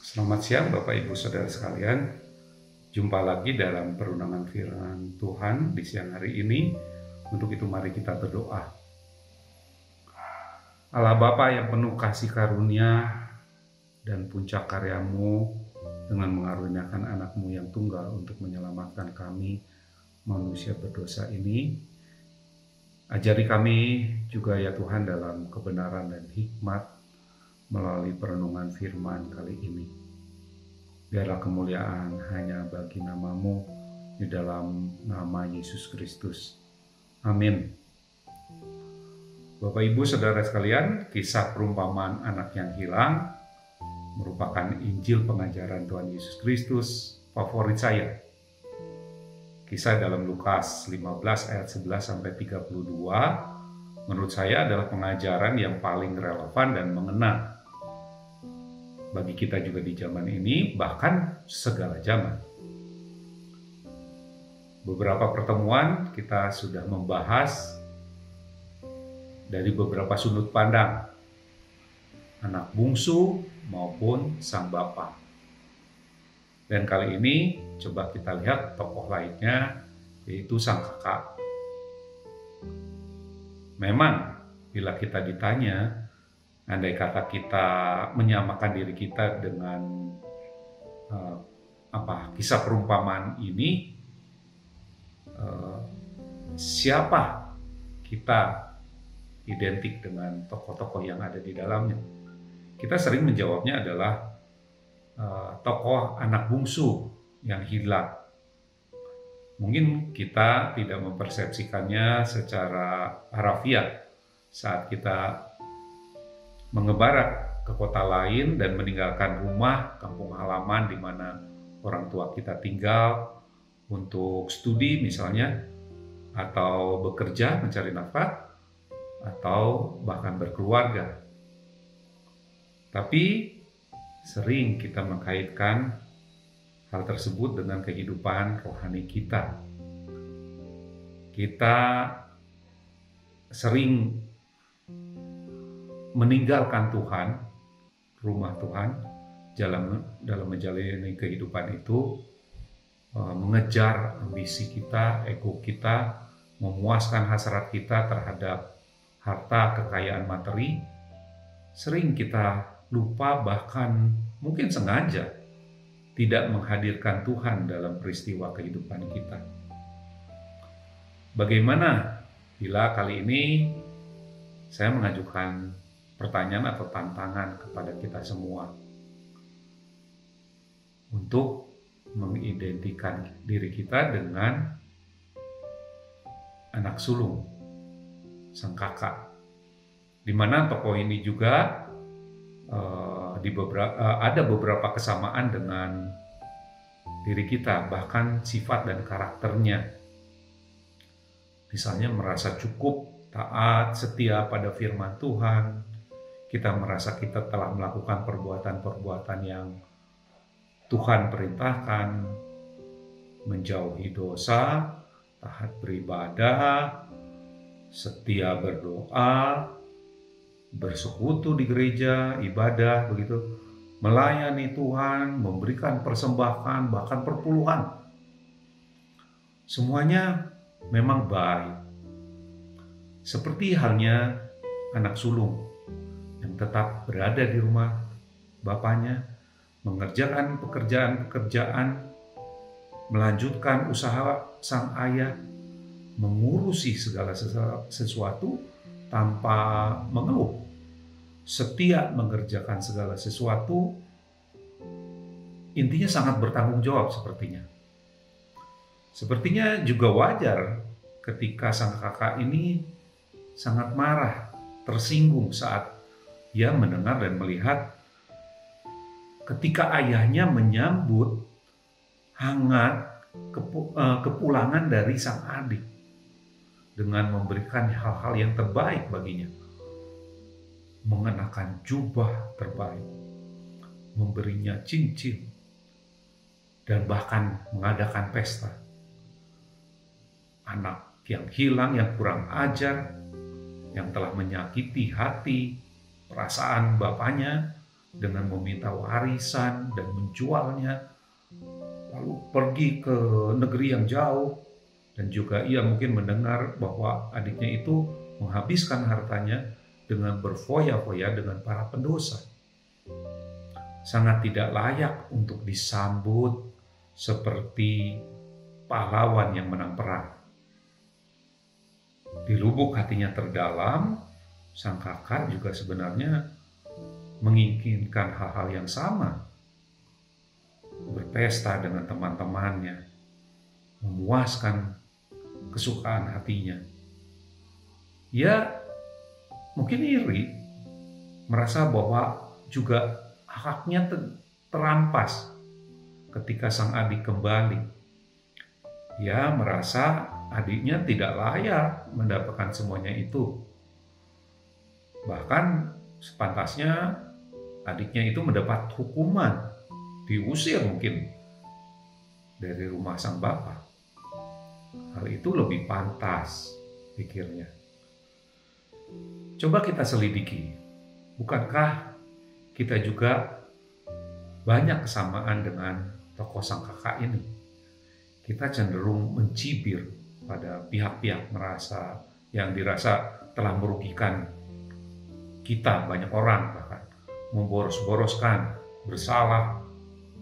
Selamat siang Bapak Ibu Saudara sekalian. Jumpa lagi dalam perundangan firman Tuhan di siang hari ini. Untuk itu mari kita berdoa. Allah Bapa yang penuh kasih karunia dan puncak karya-Mu dengan mengaruniakan anak-Mu yang tunggal untuk menyelamatkan kami manusia berdosa ini. Ajari kami juga ya Tuhan dalam kebenaran dan hikmat melalui perenungan firman kali ini. Biarlah kemuliaan hanya bagi nama-Mu di dalam nama Yesus Kristus. Amin. Bapak Ibu Saudara sekalian, kisah perumpamaan anak yang hilang merupakan Injil pengajaran Tuhan Yesus Kristus favorit saya. Kisah dalam Lukas 15 ayat 11 sampai 32 menurut saya adalah pengajaran yang paling relevan dan mengena bagi kita juga di zaman ini, bahkan segala zaman. Beberapa pertemuan kita sudah membahas dari beberapa sudut pandang, anak bungsu maupun sang bapa. Dan kali ini coba kita lihat tokoh lainnya, yaitu sang kakak. Memang bila kita ditanya, andai kata kita menyamakan diri kita dengan kisah perumpamaan ini, siapa kita identik dengan tokoh-tokoh yang ada di dalamnya? Kita sering menjawabnya adalah tokoh anak bungsu yang hilang. Mungkin kita tidak mempersepsikannya secara harafiah saat kita mengebara ke kota lain dan meninggalkan rumah, kampung halaman di mana orang tua kita tinggal untuk studi misalnya, atau bekerja mencari nafkah, atau bahkan berkeluarga. Tapi sering kita mengkaitkan hal tersebut dengan kehidupan rohani kita. Kita sering meninggalkan Tuhan, rumah Tuhan, dalam menjalani kehidupan itu, mengejar ambisi kita, ego kita, memuaskan hasrat kita terhadap harta, kekayaan materi. Sering kita lupa, bahkan mungkin sengaja tidak menghadirkan Tuhan dalam peristiwa kehidupan kita. Bagaimana bila kali ini saya mengajukan pertanyaan atau tantangan kepada kita semua untuk mengidentikan diri kita dengan anak sulung, sang kakak, di mana tokoh ini juga ada beberapa kesamaan dengan diri kita, bahkan sifat dan karakternya. Misalnya merasa cukup, taat, setia pada firman Tuhan. Kita merasa kita telah melakukan perbuatan-perbuatan yang Tuhan perintahkan, menjauhi dosa, taat beribadah, setia berdoa, bersekutu di gereja, ibadah, begitu, melayani Tuhan, memberikan persembahan, bahkan perpuluhan. Semuanya memang baik. Seperti halnya anak sulung yang tetap berada di rumah bapaknya, mengerjakan pekerjaan-pekerjaan, melanjutkan usaha sang ayah, mengurusi segala sesuatu tanpa mengeluh, setia mengerjakan segala sesuatu, intinya sangat bertanggung jawab sepertinya. Sepertinya juga wajar ketika sang kakak ini sangat marah, tersinggung saat ia mendengar dan melihat ketika ayahnya menyambut hangat kepulangan dari sang adik dengan memberikan hal-hal yang terbaik baginya, mengenakan jubah terbaik, memberinya cincin, dan bahkan mengadakan pesta. Anak yang hilang, yang kurang ajar, yang telah menyakiti hati, perasaan bapaknya, dengan meminta warisan dan menjualnya, lalu pergi ke negeri yang jauh. Dan juga ia mungkin mendengar bahwa adiknya itu menghabiskan hartanya dengan berfoya-foya dengan para pendosa. Sangat tidak layak untuk disambut seperti pahlawan yang menang perang. Di lubuk hatinya terdalam, sang kakak juga sebenarnya menginginkan hal-hal yang sama. Berpesta dengan teman-temannya, memuaskan kesukaan hatinya. Ia mungkin iri, merasa bahwa juga haknya terampas ketika sang adik kembali. Ia merasa adiknya tidak layak mendapatkan semuanya itu. Bahkan sepantasnya adiknya itu mendapat hukuman, diusir mungkin dari rumah sang bapak. Hal itu lebih pantas, pikirnya. Coba kita selidiki, bukankah kita juga banyak kesamaan dengan tokoh sang kakak ini? Kita cenderung mencibir pada pihak-pihak yang dirasa telah merugikan kita, banyak orang bahkan memboros-boroskan, bersalah,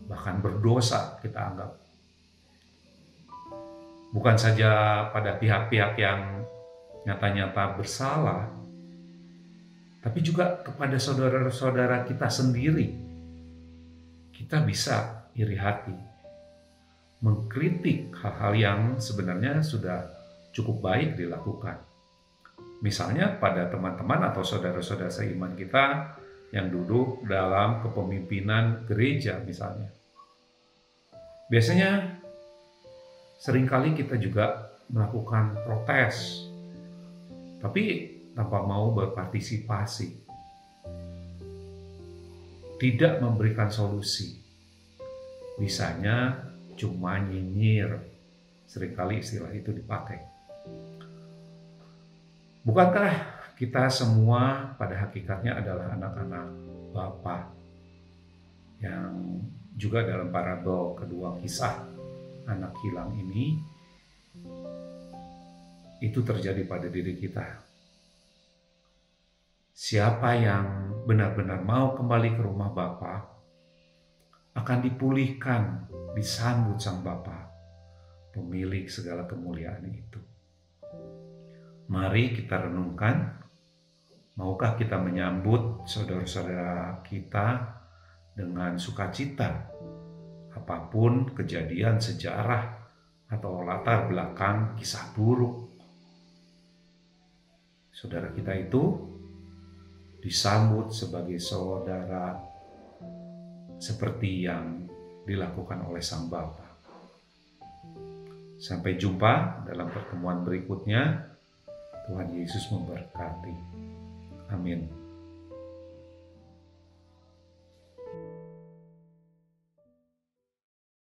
bahkan berdosa kita anggap. Bukan saja pada pihak-pihak yang nyata-nyata bersalah, tapi juga kepada saudara-saudara kita sendiri. Kita bisa iri hati, mengkritik hal-hal yang sebenarnya sudah cukup baik dilakukan. Misalnya pada teman-teman atau saudara-saudara seiman kita yang duduk dalam kepemimpinan gereja misalnya. Biasanya seringkali kita juga melakukan protes, tapi tanpa mau berpartisipasi, tidak memberikan solusi. Bisanya cuma nyinyir, seringkali istilah itu dipakai. Bukankah kita semua pada hakikatnya adalah anak-anak Bapa yang juga dalam parabel kedua kisah anak hilang ini itu terjadi pada diri kita. Siapa yang benar-benar mau kembali ke rumah Bapa akan dipulihkan, disambut sang Bapa, pemilik segala kemuliaan itu. Mari kita renungkan, maukah kita menyambut saudara-saudara kita dengan sukacita, apapun kejadian sejarah atau latar belakang kisah buruk. Saudara kita itu disambut sebagai saudara seperti yang dilakukan oleh sang Bapa. Sampai jumpa dalam pertemuan berikutnya. Tuhan Yesus memberkati. Amin.